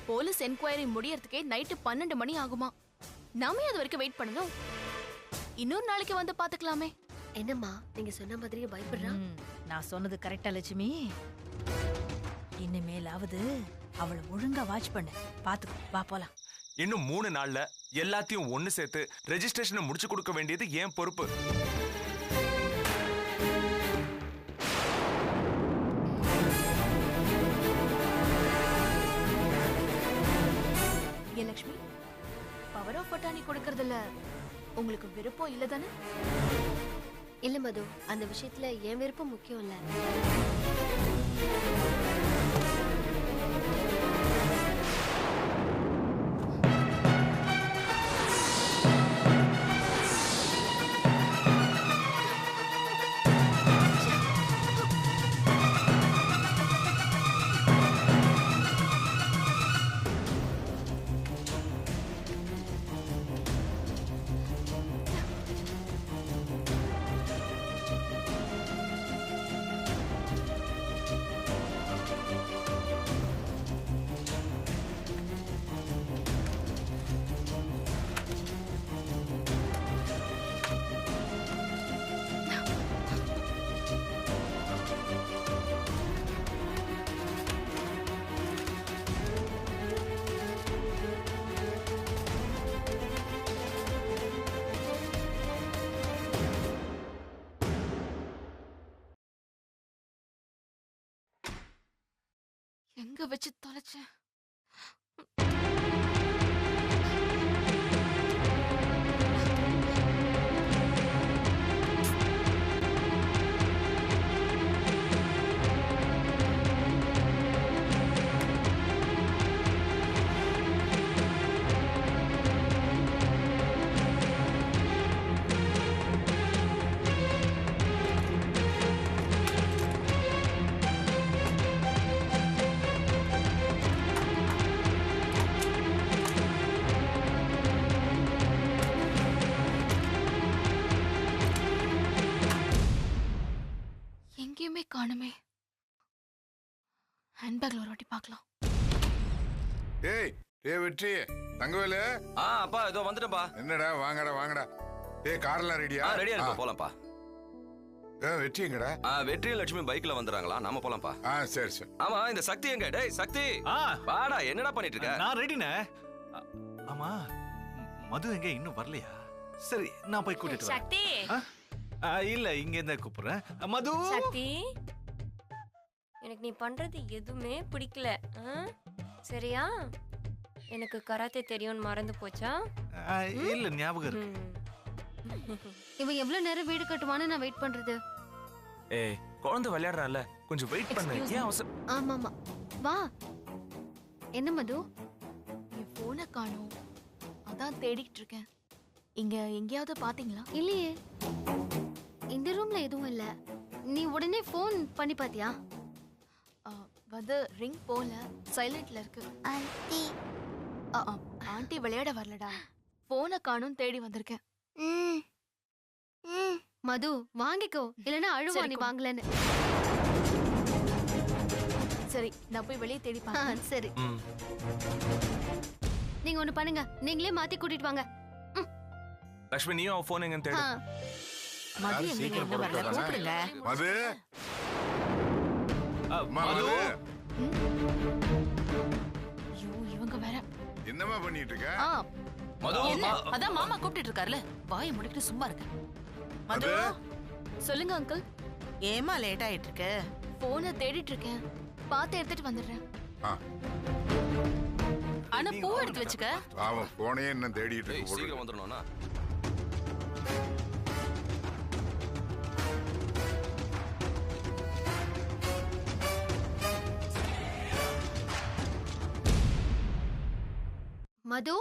Police enquiry முடியறதுக்கே night 12 மணி ஆகுமா? நாமே அது வரைக்கும் வெயிட் பண்ணணும். இன்னொரு நாளைக்கு வந்து பாத்துக்கலாமே. என்னம்மா நீங்க சொன்ன மாதிரியே பயப்படுறா? நான் சொன்னது கரெக்டா லட்சுமி? இனிமேலாவது அவளை ஒழுங்கா வாட்ச் பண்ணு. பாத்துக்கோ, வா போலாம். இன்னும் 3 நாள்ல எல்லாத்தையும் ஒண்ணு சேர்த்து ரெஜிஸ்ட்ரேஷனை முடிச்சு கொடுக்க வேண்டியது ஏன் பொறுப்பு. லட்சுமி, பவர் ஆஃப் பட்டாணி கொடுக்கறதுல உங்களுக்கு விருப்பம் இல்ல தானே? இல்ல மது, அந்த விஷயத்துல என் விருப்பம் முக்கியம் இல்ல. எங்க வச்சு தொலைச்சேன்? எங்கேயுமே காணுமே. ஹேண்ட்பேக்ல ஒரு வாட்டி பார்க்கலாம். ஏய் ஏய் வெற்றி, தங்கவேலு. அப்பா இதோ வந்துட்டேன்ப்பா. என்னடா வாங்கடா வாங்கடா. ஏய் கார்லாம் ரெடியா? ரெடியா இருக்கு, போலாம்ப்பா. வெற்றி எங்கடா? வெற்றியும் லட்சுமி பைக்ல வந்துறாங்களா? நாம போலாம்ப்பா. சரி சரி. ஆமா, இந்த சக்தி எங்க? டேய் சக்தி, வாடா. என்னடா பண்ணிட்டு இருக்க? நான் ரெடினே. ஆமா, மது எங்க இன்னும் வரலையா? சரி, நான் போய் கூட்டிட்டு வரேன். சக்தி, இல்ல இங்க இருந்தே கூப்பிடுறேன். மது. சக்தி, எனக்கு நீ பண்றது எதுவுமே பிடிக்கல. சரியா? எனக்கு கராத்தே தெரியும்னு மறந்து போச்சா? இல்ல, ஞாபகம் இருக்கு. இவன் எவ்வளவு நேரம் வீடு கட்டுவான்னு நான் வெயிட் பண்றது. ஏய், குழந்தை விளையாடுறான்ல, கொஞ்சம் வெயிட் பண்ணு. ஏன் அவசரம்? ஆமாமா, வா. என்ன மது? என் போனை காணோம், அதான் தேடிட்டு இருக்கேன். இங்க எங்கேயாவது பாத்தீங்களா? இல்லையே, இந்த ரூம்ல எதுவும் இல்ல. நீ உடனே போன் பண்ணி பாத்தியா? வந்து ரிங் போல, சைலண்ட்ல இருக்கு. ஆண்டி, ஆண்டி விளையாட வரலடா, போனை காணோம் தேடி வந்திருக்கேன். மது வாங்கிக்கோ, இல்லனா அழுவா நீ வாங்கலன்னு. சரி, நான் போய் வெளியே தேடி பாக்கிறேன். சரி, நீங்க ஒண்ணு பண்ணுங்க, நீங்களே மாத்தி கூட்டிட்டு வாங்க. லட்சுமி, நீயும் அவன் போன் எங்கன்னு தேடு. மது எங்க என்ன வரல, கூப்பிடுங்க. மது, மது. ஐயோ, இவங்க வேற என்னமா பண்ணிட்டு இருக்க? மது, அதான் மாமா கூப்பிட்டு இருக்காருல, வாயை முடிக்கிட்டு சும்மா இருக்க. மது, சொல்லுங்க அங்கிள். ஏமா லேட் ஆயிட்டு இருக்கு? போனை தேடிட்டு இருக்கேன், பார்த்து எடுத்துட்டு வந்துடுறேன். ஆனா பூ எடுத்து வச்சுக்க. அவன் போனே என்ன தேடிட்டு இருக்கு. சீக்கிரம் வந்துடணும்னா. மது,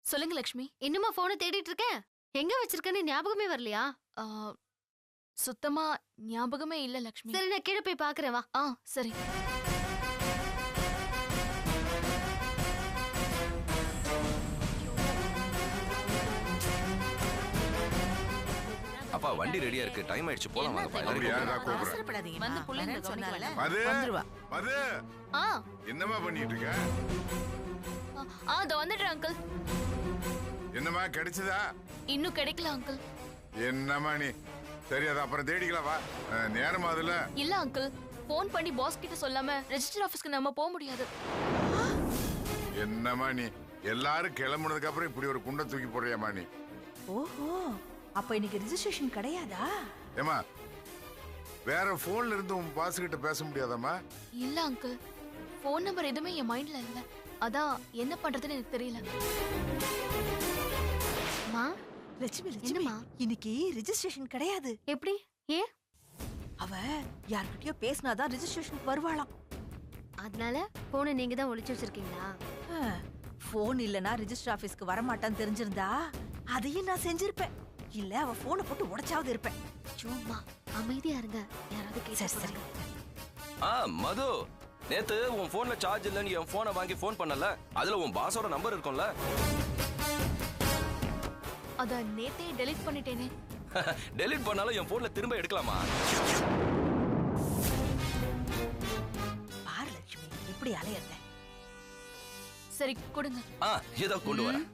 சொல்லுங்க லட்சுமி. இன்னுமா போனை தேடிட்டு இருக்க? எங்க வச்சிருக்கன்னு ஞாபகமே வரலையா? சுத்தமா ஞாபகமே இல்ல லட்சுமி. சரி, நான் கீழே போய் பாக்குறேன், வா. சரி. அப்பா வண்டி ரெடியா இருக்கு, டைம் ஆயிடுச்சு, போலாம் வாங்கப்பா. அப்படி யாரா கூப்பிடுற? அவசரப்படாதீங்க. வந்து புள்ளைங்க சொன்னால மது மது ஆ என்னம்மா பண்ணிட்டு இருக்க? அதோ வந்துடுறேன் அங்கிள். என்னம்மா கிடைச்சதா? இன்னும் கிடைக்கல அங்கிள். என்னம்மா நீ? சரி அது அப்புறம் தேடிக்கலாம் வா. நேரமா அதுல இல்ல அங்கிள், போன் பண்ணி பாஸ் கிட்ட சொல்லாம ரெஜிஸ்டர் ஆபீஸ்க்கு நம்ம போக முடியாது. என்னம்மா நீ? எல்லாரும் கிளம்புனதுக்கு அப்புறம் இப்படி ஒரு குண்டை தூக்கி போடுறியாம்மா நீ? ஓஹோ, அப்ப இன்னைக்கு ரெஜிஸ்ட்ரேஷன் கிடையாதா? ஏமா வேற போன்ல இருந்து உன் பாஸ் கிட்ட பேச முடியாதாம்மா? இல்ல அங்கிள், போன் நம்பர் எதுவுமே என் மைண்ட்ல இல்ல. அதான் என்ன பண்றதுன்னு எனக்கு தெரியல. மா லட்சுமி லட்சுமி என்னம்மா? இன்னைக்கு ரெஜிஸ்ட்ரேஷன் கிடையாது. எப்படி? ஏன்? அவ யார்கிட்டயோ பேசினாதான் ரெஜிஸ்ட்ரேஷனுக்கு வருவாளாம். அதனால போனை நீங்க தான் ஒளிச்சு வச்சிருக்கீங்களா? போன் இல்லனா ரெஜிஸ்டர் ஆபீஸ்க்கு வர மாட்டான்னு தெரிஞ்சிருந்தா அதையும் நான் செஞ்சிருப்பேன். இல்ல அவ போனை போட்டு உடைச்சாவது இருப்பேன். சும்மா அமைதியா இருங்க, யாராவது கேட்டா சரி சரி. மது, நேத்து உன் போன்ல சார்ஜ் இல்லன்னு என் போனை வாங்கி போன் பண்ணல, அதுல உன் பாஸோட நம்பர் இருக்கும்ல? அத நேத்தே டெலீட் பண்ணிட்டேனே. டெலீட் பண்ணாலும் என் போன்ல திரும்ப எடுக்கலாமா? பாரு லட்சுமி இப்படி அலையறத. சரி கொடுங்க. ஏதோ கொண்டு வரேன்.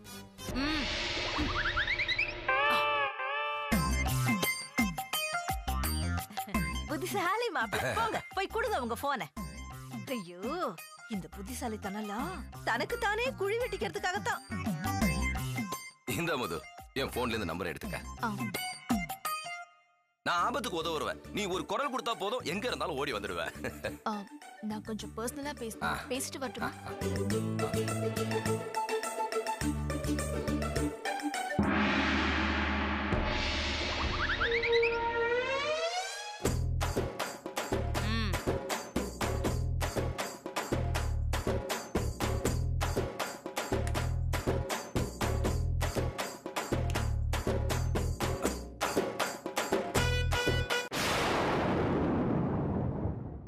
புத்திசாலி மாப்பிள்ளை, போங்க போய் கொடுங்க உங்க போனை. ஐயோ, இந்த புத்திசாலித்தனம்லாம் தனக்கு தானே குழி வெட்டிக்கிறதுக்காகத்தான். இந்த மது, என் போன்ல இருந்து நம்பர் எடுத்துக்க. ஆ. நான் ஆபத்துக்கு உதவுறேன். நீ ஒரு குரல் கொடுத்தா போதும், எங்க இருந்தாலும் ஓடி வந்துடுவேன். நான் கொஞ்சம் பர்சனலா பேசிட்டு வரட்டுமா?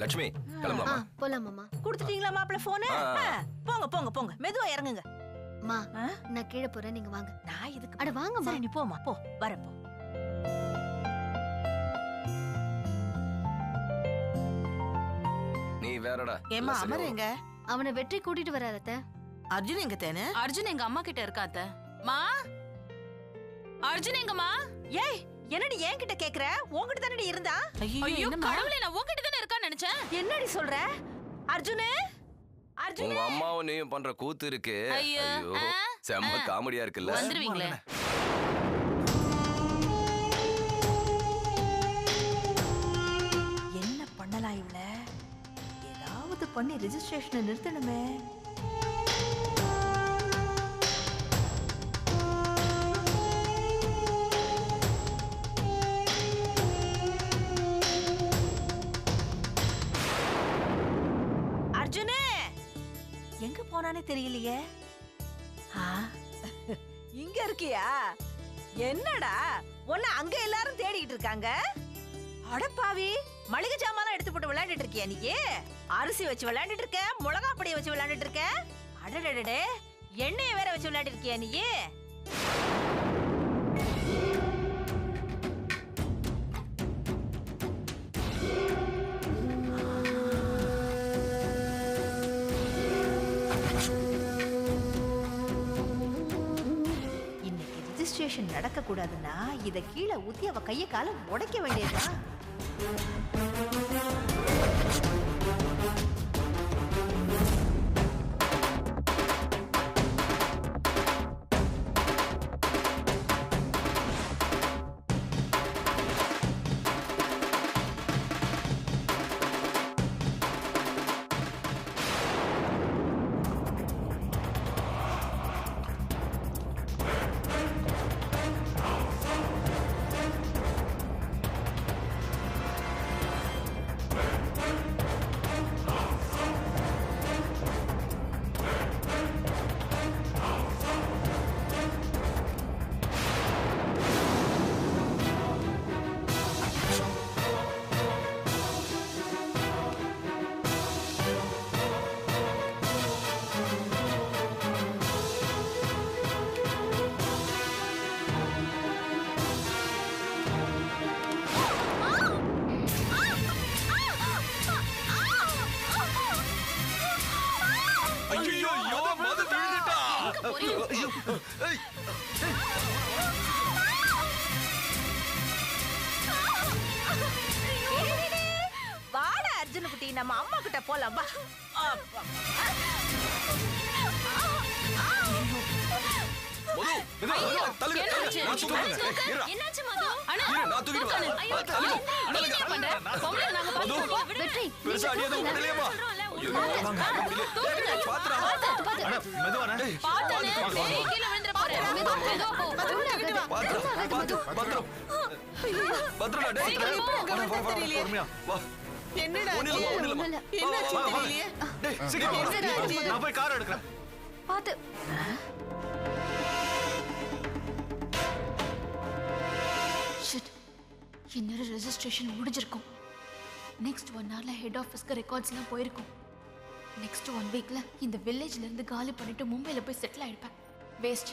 லட்சுமி கிளம்பலாமா? போலாம் மாமா. கொடுத்துட்டீங்களா மாப்பிள்ளை போனை? போங்க போங்க போங்க, மெதுவா இறங்குங்க. மா நான் கீழே போறேன், நீங்க வாங்க. நான் இதுக்கு அட வாங்கம்மா. சரி நீ போமா போ, வரப்போ. நீ வேறடா. ஏமா அமர் எங்க? அவனை வெற்றி கூட்டிட்டு வராரு அத்தை. அர்ஜுன் எங்க தேனு? அர்ஜுன் எங்க அம்மா கிட்ட இருக்கா அத்தை. மா, அர்ஜுன் எங்கம்மா? ஏய், என்னடி என்கிட்ட கேக்குற? உன்கிட்ட தானடி இருந்தா? ஐயோ கடவுளே, நான் உன்கிட்ட தானே இருக்கான்னு நினைச்சேன். என்னடி சொல்ற? அர்ஜுனே அர்ஜுன், உங்க அம்மாவும் நீயும் பண்ற கூத்து இருக்கு. ஐயோ, செம்ம காமெடியா இருக்குல்ல? வந்துருவீங்களே. என்ன பண்ணலாம் இவள? ஏதாவது பண்ணி ரெஜிஸ்ட்ரேஷனை நிறுத்தணுமே. அர்ஜுனே எங்க போனானே தெரியலையே. இங்க இருக்கியா? என்னடா உன்னை அங்க எல்லாரும் தேடிக்கிட்டு இருக்காங்க. அடப்பாவி, மளிகை ஜாமான் எடுத்து போட்டு விளையாண்டுட்டு இருக்கியா நீ? அரிசி வச்சு விளையாண்டுட்டு இருக்க, மிளகா பொடியை வச்சு விளையாண்டுட்டு இருக்க. அடடடே, எண்ணெயை வேற வச்சு விளையாண்டு இருக்கியா நீ? இன்னைக்கு ரெஜிஸ்ட்ரேஷன் நடக்க கூடாதுன்னா இத கீழே ஊத்தி அவ கைய கால உடைக்க வேண்டியதுதான். வாடா அர்ஜுன் குட்டி, நம்ம அம்மா கிட்ட போலாம் வா. என்னாச்சு மது? அண்ணா, நான் தூக்கிட்டு வரேன். ஐயோ, நீ என்ன பண்ற? பொம்பளை நாங்க பாத்துக்கிறோம். வெற்றி பெருசா அடியாத உடலையேமா. அண்ணா மெதுவாண்ணா. பாத்தானே, டேய், கீழ விழுந்துற போற. மெதுவா போ. பத்ரா டேய். பொறுமையா வா. என்னடா ஒண்ணும் இல்ல. என்னாச்சு தெரியலையே. டேய் சீக்கிரம் வா. நான் போய் கார் எடுக்கிறேன். பாத்து. ஷிட். இன்னொரு ரெஜிஸ்ட்ரேஷன் முடிஞ்சிருக்கும். நெக்ஸ்ட் 1 ஹவர்ல ஹெட் ஆஃபீஸ்க்கு ரெக்கார்ட்ஸ்லாம் போயிருக்கும். நெக்ஸ்ட் 1 வீக்ல இந்த வில்லேஜ்ல இருந்து காலி பண்ணிட்டு மும்பைல போய் செட்டில் ஆயிடுப்பேன். வேஸ்ட்.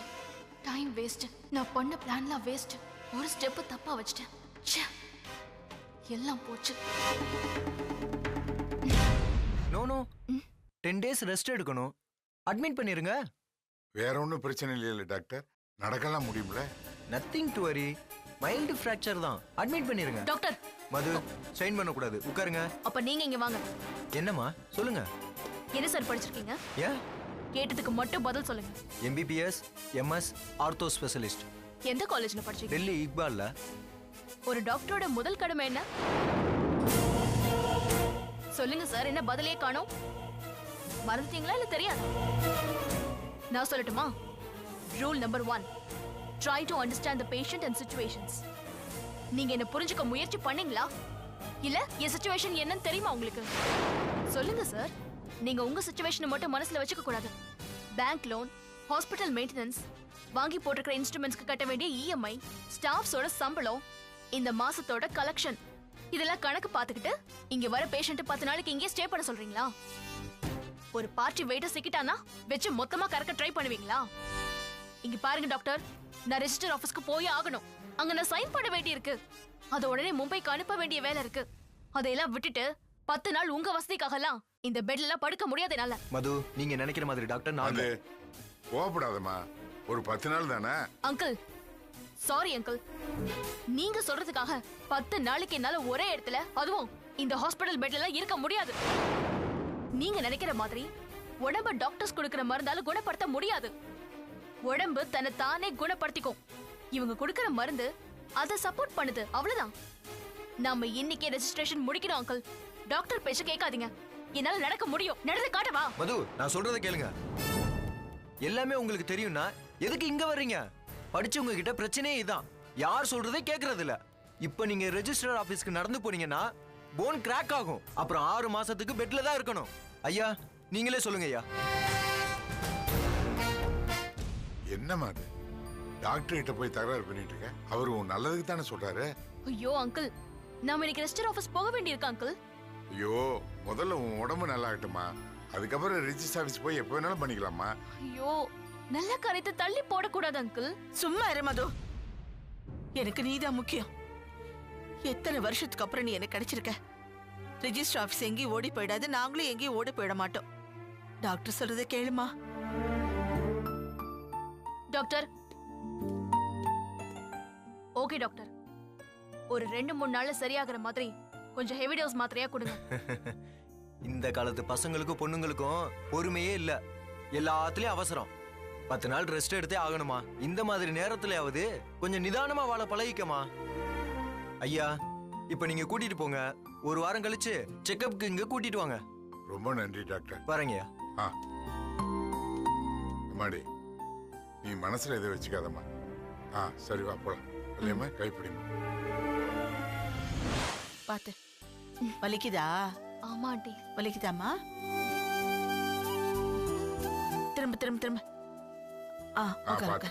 Time waste. நான் பண்ண பிளான்லாம் வேஸ்ட். ஒரு ஸ்டெப் தப்பா வச்சிட்டேன். ச்சே. எல்லாம் போச்சு. நோ 10 days ரெஸ்ட் எடுக்கணும். அட்மிட் பண்ணிருங்க. வேற ஒன்றும் பிரச்சனை இல்லையில டாக்டர், நடக்கலாம் முடியும்ல? Nothing to worry. Mild fracture தான். அட்மிட் பண்ணிருங்க. டாக்டர், மது ஸ்ட்ரெயின் பண்ண கூடாது. உட்காருங்க. அப்ப நீங்க இங்க வாங்க. என்னம்மா சொல்லுங்க. என்ன சார் படிச்சிருக்கீங்க? ஏன் கேட்டதுக்கு மட்டும் பதில் சொல்லுங்க. MBBS MS ortho specialist. எந்த காலேஜ்ல படிச்சீங்க? டெல்லி இக்பால்ல. ஒரு டாக்டரோட முதல் கடமை என்ன? சொல்லுங்க சார், என்ன பதிலே காணோம்? மறந்துட்டீங்களா இல்ல தெரியாது? நான் சொல்லட்டுமா? Rule number 1, try to understand the patient and situations. நீங்க என்ன புரிஞ்சுக்க முயற்சி பண்ணீங்களா? இல்ல என் சிச்சுவேஷன் என்னன்னு தெரியுமா உங்களுக்கு? சொல்லுங்க சார். நீங்க உங்க சிச்சுவேஷனை மட்டும் மனசுல வச்சுக்க கூடாது. பேங்க் லோன், ஹாஸ்பிட்டல் மெயின்டெனன்ஸ், வாங்கி போட்டிருக்கிற இன்ஸ்ட்ருமெண்ட்ஸ்க்கு கட்ட வேண்டிய EMI, ஸ்டாஃப்ஸோட சம்பளம், இந்த மாசத்தோட கலெக்ஷன், இதெல்லாம் கணக்கு பார்த்துக்கிட்டு இங்க வர பேஷண்ட் 10 நாளைக்கு இங்கே ஸ்டே பண்ண சொல்றீங்களா? ஒரு பார்ட்டி வெயிட்டர் சிக்கிட்டானா வெச்சு மொத்தமா கறக்க ட்ரை பண்ணுவீங்களா? இங்க பாருங்க டாக்டர், நான் ரெஜிஸ்டர் ஆபீஸ்க்கு போய் ஆகணும். அங்க நான் சைன் பண்ண வேண்டி இருக்கு. அத உடனே மும்பைக்கு அனுப்ப வேண்டிய வேலை இருக்கு. அதையெல்லாம் விட்டுட்டு 10 நாள் உங்க வசதிக்காகலாம் இந்த பெட்ல எல்லாம் படுக்க முடியாது என்னால. மது நீங்க நினைக்கிற மாதிரி டாக்டர் நான் அது கோபப்படாதம்மா, ஒரு 10 நாள் தானே. Uncle, sorry uncle. நீங்க சொல்றதுக்காக 10 நாளைக்கு என்னால ஒரே இடத்துல, அதுவும் இந்த ஹாஸ்பிடல் பெட்ல எல்லாம் இருக்க முடியாது. நீங்க நினைக்கிற மாதிரி உடம்ப டாக்டர்ஸ் கொடுக்கிற மருந்தால குணப்படுத்த முடியாது. உடம்பு தன்னை தானே குணப்படுத்திக்கும். இவங்க கொடுக்கிற மருந்து அதை சப்போர்ட் பண்ணுது, அவ்வளவுதான். நாம இன்னைக்கே ரெஜிஸ்ட்ரேஷன் முடிக்கணும் அங்கிள். டாக்டர் பேச்ச கேட்காதீங்க. என்னால நடக்க முடியும். நடந்து காட்டவா? மது நான் சொல்றத கேளுங்க. எல்லாமே உங்களுக்கு தெரியும்னா எதுக்கு இங்க வர்றீங்க? படிச்சவங்க கிட்ட பிரச்சனையே இதான். யார் சொல்றதே கேக்குறது இல்ல. இப்ப நீங்க ரெஜிஸ்டர் ஆபீஸ்க்கு நடந்து போனீங்கன்னா போன் கிராக் ஆகும். அப்புறம் 6 மாசத்துக்கு பெட்ல தான் இருக்கணும். ஐயா நீங்களே சொல்லுங்க ஐயா. என்னம்மா அது? டாக்டர் கிட்ட போய் தகராறு பண்ணிட்டு இருக்க? அவரு உன் நல்லதுக்கு தானே சொல்றாரு. ஐயோ அங்கிள், நாம இன்னைக்கு ரெஜிஸ்டர் ஆபீஸ் போக வேண்டியிருக்கு அங்கிள். ஐயோ, முதல்ல உன் உடம்பு நல்லா ஆகட்டுமா, அதுக்கப்புறம் ரெஜிஸ்டர் ஆபீஸ் போய் எப்போ வேணாலும் பண்ணிக்கலாமா. ஐயோ, நல்ல காரியத்தை தள்ளி போடக்கூடாது அங்கிள். சும்மா இரு மது. எனக்கு நீதான் முக்கியம். எத்தனை வருஷத்துக்கு அப்புறம் நீ எனக்கு கிடைச்சிருக்க. ரெஜிஸ்டர் ஆபீஸ் எங்கேயும் ஓடி போயிடாது, நாங்களும் எங்கேயும் ஓடி போயிட மாட்டோம். டாக்டர் சொல்றதை கேளுமா. டாக்டர், ஓகே டாக்டர், ஒரு 2-3 நாள்ல சரியாகிற மாதிரி கொஞ்சம் ஹெவி டோஸ் மாத்திரையா கொடுங்க. இந்த காலத்து பசங்களுக்கும் பொண்ணுங்களுக்கும் பொறுமையே இல்ல. எல்லாத்துலயும் அவசரம். 10 நாள் ரெஸ்ட் எடுத்தே ஆகணுமா? இந்த மாதிரி நேரத்துலயாவது கொஞ்சம் நிதானமா வாழ பழகிக்கமா. ஐயா இப்ப நீங்க கூட்டிட்டு போங்க. ஒரு வாரம் கழிச்சு செக்கப்க்கு இங்க கூட்டிட்டு வாங்க. ரொம்ப நன்றி டாக்டர். பாருங்கய்யா. அம்மாடி, நீ மனசுல எதை வச்சுக்காதம்மா. சரி வா போலாம். இல்லையம்மா கைப்பிடிமா. பாத்து வலிக்குதா? ஆமா ஆண்டி. வலிக்குதாமா? திரும்ப திரும்ப திரும்ப. பாத்து.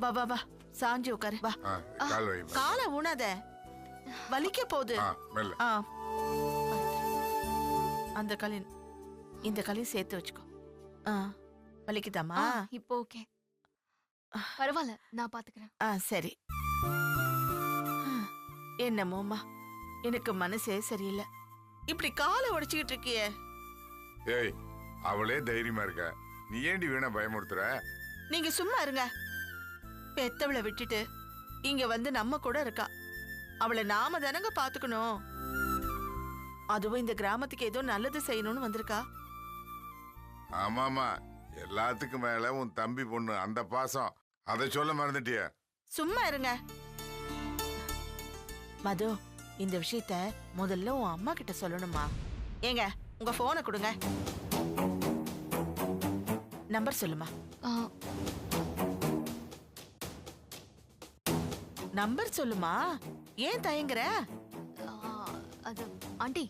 வா வா வா, சாஞ்சி உட்காரு. வா, கால் வை. காலை ஊனாத, வலிக்க போகுது. மெல்ல. அந்த காலையும் இந்த காலையும் சேர்த்து வச்சுக்கோ. வலிக்குதாமா? இப்போ ஓகே, பரவாயில்ல, நான் பாத்துக்கிறேன். சரி. என்னமோமா, எனக்கு மனசே சரியில்லை. இப்படி காலை உடைச்சுக்கிட்டு இருக்கியே. ஏய், அவளே தைரியமா இருக்க, நீ ஏண்டி வீணா பயமுறுத்துற? நீங்க சும்மா இருங்க. பெத்தவளை விட்டுட்டு இங்க வந்து நம்ம கூட இருக்கா. அவளை நாம தானங்க பாத்துக்கணும். அதுவும் இந்த கிராமத்துக்கு ஏதோ நல்லது செய்யணும்னு வந்திருக்கா. ஆமாமா, எல்லாத்துக்கும் மேல உன் தம்பி பொண்ணு அந்த பாசம், அதை சொல்ல மறந்துட்டிய. சும்மா இருங்க. மது, இந்த விஷயத்த முதல்ல உன் அம்மா கிட்ட சொல்லணுமா? ஏங்க உங்க போனை கொடுங்க. நம்பர் சொல்லுமா. நம்பர் சொல்லுமா. ஏன் தயங்குற? அது ஆண்டி,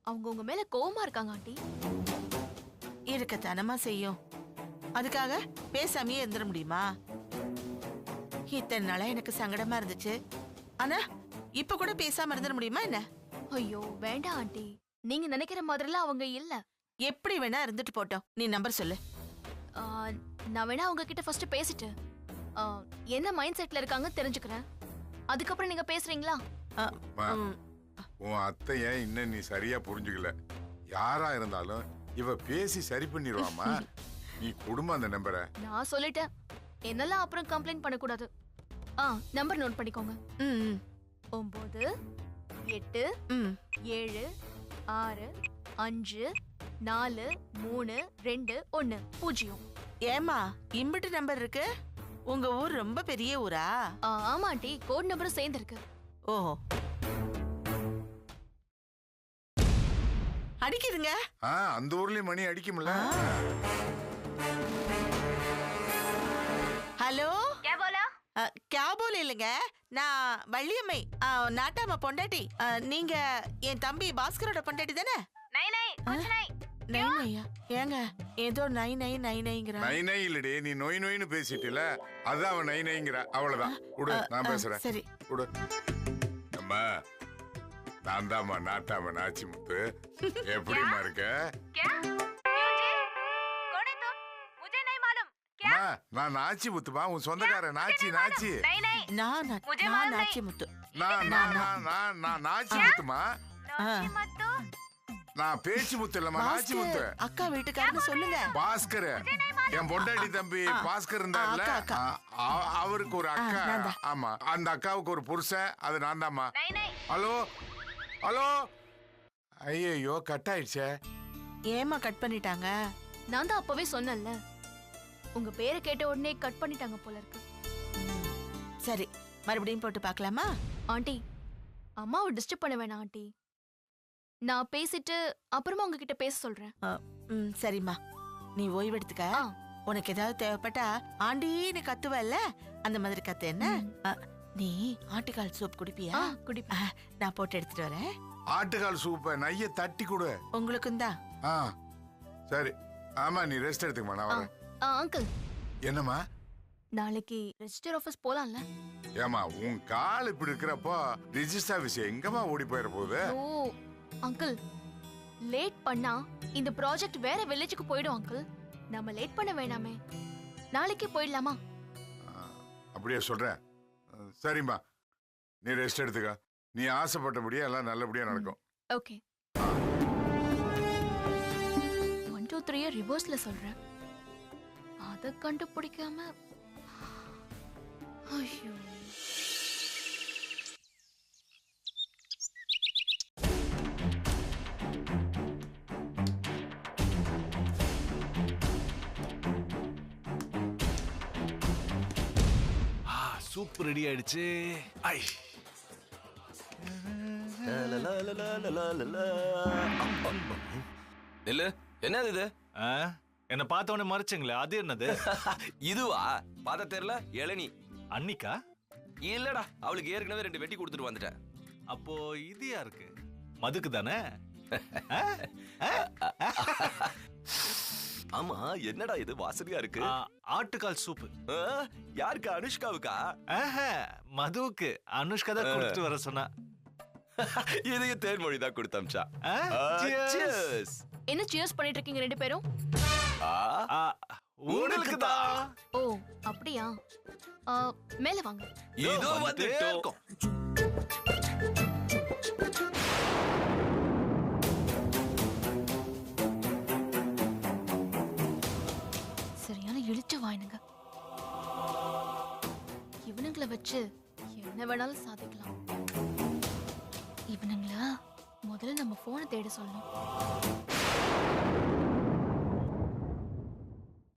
அவங்க உங்க மேல கோவமா இருக்காங்க ஆண்டி. இருக்கத்தானமா செய்யும். அதுக்காக பேசாமையே இருந்துட முடியுமா? இத்தனை நாளா எனக்கு சங்கடமா இருந்துச்சு. ஆனா இப்ப கூட பேசாம இருந்துட முடியுமா என்ன? ஐயோ வேண்டாம் ஆண்டி, நீங்க நினைக்கிற மாதிரிலாம் அவங்க இல்ல. எப்படி வேணா இருந்துட்டு போட்டோம். நீ நம்பர் சொல்லு. நான் வேணா அவங்க கிட்ட ஃபர்ஸ்ட் பேசிட்டு என்ன மைண்ட் செட்ல இருக்காங்க தெரிஞ்சுக்கிறேன். அதுக்கப்புறம் நீங்க பேசுறீங்களா? உன் அத்தைய இன்னும் நீ சரியா புரிஞ்சுக்கல. யாரா இருந்தாலும் இவ பேசி சரி பண்ணிடுவாமா. நீ குடும்பம் அந்த நம்பரை. நான் சொல்லிட்டேன், என்னெல்லாம் அப்புறம் கம்ப்ளைண்ட் பண்ணக்கூடாது. நம்பர் நோட் பண்ணிக்கோங்க. 9 8 7 6 5 4 3 2 1 0. ஏமா இம்பிட்டு நம்பர் இருக்கு? உங்க ஊர் ரொம்ப பெரிய ஊரா? ஆமா ஆண்டி, கோட் நம்பரும் சேர்ந்திருக்கு. ஓஹோ, அடிக்குதுங்க. அந்த ஊர்லயும் மணி அடிக்கும்ல. ஹலோ, क्या बोले இல்லங்க, நான் வள்ளியம்மை, நாட்டாம பொண்டாட்டி. நீங்க என் தம்பி பாஸ்கரோட பொண்டாட்டி தானே? நைனையா? ஏங்க ஏதோ நைனைங்கிற. நைனை இல்லடி, நீ நோய் நோயின்னு பேசிட்டல, அதான் அவன் நைனைங்கிற. அவ்வளவுதான். குடு, நான் பேசுறேன். சரி குடு. அம்மா, நான் தாம்மா நாட்டாம நாச்சி முத்து. எப்படிமா இருக்க? நான் நாச்சி முத்துமா, உன் சொந்தக்கார நாச்சி. நான் நாச்சி முத்து. நான் நாச்சி முத்துமா. நான் பேச்சு முத்து இல்லம்மா, நாச்சி முத்து. அக்கா வீட்டுக்காரன்னு சொல்லுங்க. பாஸ்கர், என் பொண்டாட்டி தம்பி பாஸ்கர் இருந்தார்ல, அவருக்கு ஒரு அக்கா. ஆமா, அந்த அக்காவுக்கு ஒரு புருஷன், அது நான் தாம்மா. Hello hello. ஐயோ, கட் ஆயிடுச்சே. ஏமா கட் பண்ணிட்டாங்க? நான் தான் அப்பவே சொன்னேன்ல, உங்க பேரை கேட்ட உடனே கட் பண்ணிட்டாங்க போல இருக்கு. சரி, மறுபடியும் போட்டு பார்க்கலாமா? ஆண்டி, அம்மாவை டிஸ்டர்ப் பண்ண வேணாம் ஆண்டி. நான் பேசிட்டு அப்புறமா உங்ககிட்ட பேச சொல்றேன். சரிம்மா, நீ ஓய்வு எடுத்துக்க. உனக்கு ஏதாவது தேவைப்பட்டா ஆண்டின்னு கத்துவல்ல, அந்த மாதிரி கத்து. என்ன நீ ஆட்டுக்கால் சூப் குடிப்பியா? குடிப்பேன். நான் போட்டு எடுத்துட்டு வரேன். ஆட்டுக்கால் சூப்ப நைய தட்டி கொடு. உங்களுக்கும் தான். சரி, ஆமா, நீ ரெஸ்ட் எடுத்துக்கமா, நான் வரேன். அங்கிள், என்னம்மா? நாளைக்கு ரெஜிஸ்டர் ஆபீஸ் போலாம்ல? ஏமா, உன் கால் இப்படி இருக்கிறப்போ ரெஜிஸ்டர் ஆபீஸ் எங்கம்மா ஓடி போயிட போகுது? ஓ அங்கிள், லேட் பண்ணா இந்த ப்ராஜெக்ட் வேற வில்லேஜுக்கு போயிடும் அங்கிள். நாம லேட் பண்ண வேணாமே, நாளைக்கே போயிடலாமா? அப்படியே சொல்றேன். சரிம்மா, நீ ரெஸ்ட் எடுத்துக்க. நீ ஆசைப்பட்டபடியே எல்லாம் நல்லபடியா நடக்கும். ஓகே. 1 2 3 ரிவர்ஸ்ல சொல்றேன், அத கண்டுபிடிக்காம. ஐயோ, சூப் ரெடி ஆயிடுச்சு. ஐ, இல்ல என்னது இது? என்ன பார்த்தவனே மறைச்சுங்களே, அது என்னது? இதுவா? பார்த்த தெரியல. இளநீ. அன்னிக்கா? இல்லடா, அவளுக்கு ஏற்கனவே 2 வெட்டி கொடுத்துட்டு வந்துட்டேன். அப்போ இது யாருக்கு? மதுக்கு தானே? ஆமா, என்னடா இது வாசனையா இருக்கு? ஆட்டுக்கால் சூப்பு. யாருக்கு? அனுஷ்காவுக்கா? மதுவுக்கு. அனுஷ்கா தான் கொடுத்துட்டு வர சொன்னா. இதையும் தேன்மொழி தான் கொடுத்தம்ச்சா. என்ன சியர்ஸ் பண்ணிட்டு இருக்கீங்க ரெண்டு பேரும்? உங்களுக்கு தான். ஓ அப்படியா? மேல வாங்க. இதோ வந்துட்டோம். சரியான இழிச்ச வாயினுங்க. இவனுங்களை வச்சு என்ன வேணாலும் சாதிக்கலாம். இவனுங்களா முதல்ல நம்ம போனை தேட சொல்லணும்.